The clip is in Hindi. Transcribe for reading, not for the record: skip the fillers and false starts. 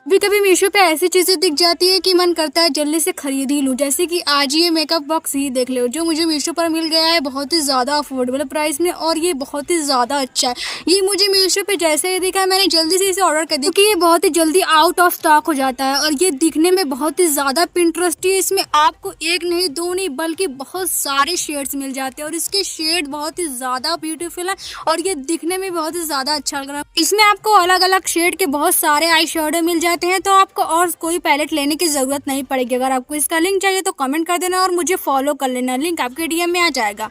कभी कभी मीशो पे ऐसी चीजें दिख जाती है कि मन करता है जल्दी से खरीद ही लूं। जैसे कि आज ये मेकअप बॉक्स ही देख लो, जो मुझे मीशो पर मिल गया है बहुत ही ज़्यादा अफोर्डेबल प्राइस में, और ये बहुत ही ज़्यादा अच्छा है। ये मुझे मीशो पे जैसे ही दिखा मैंने जल्दी से इसे ऑर्डर कर दिया, क्योंकि ये बहुत ही जल्दी आउट ऑफ स्टॉक हो जाता है और ये दिखने में बहुत ही ज़्यादा पिंटरेस्टी है। इसमें आपको एक नहीं दो नहीं बल्कि बहुत सारे शेड्स मिल जाते हैं और इसके शेड बहुत ही ज़्यादा ब्यूटीफुल है और ये दिखने में बहुत ही ज़्यादा अच्छा लग रहा है। इसमें आपको अलग अलग शेड के बहुत सारे आई शेडो मिल जाते हैं, तो आपको और कोई पैलेट लेने की ज़रूरत नहीं पड़ेगी। अगर आपको इसका लिंक चाहिए तो कमेंट कर देना और मुझे फॉलो कर लेना, लिंक आपके डीएम में आ जाएगा।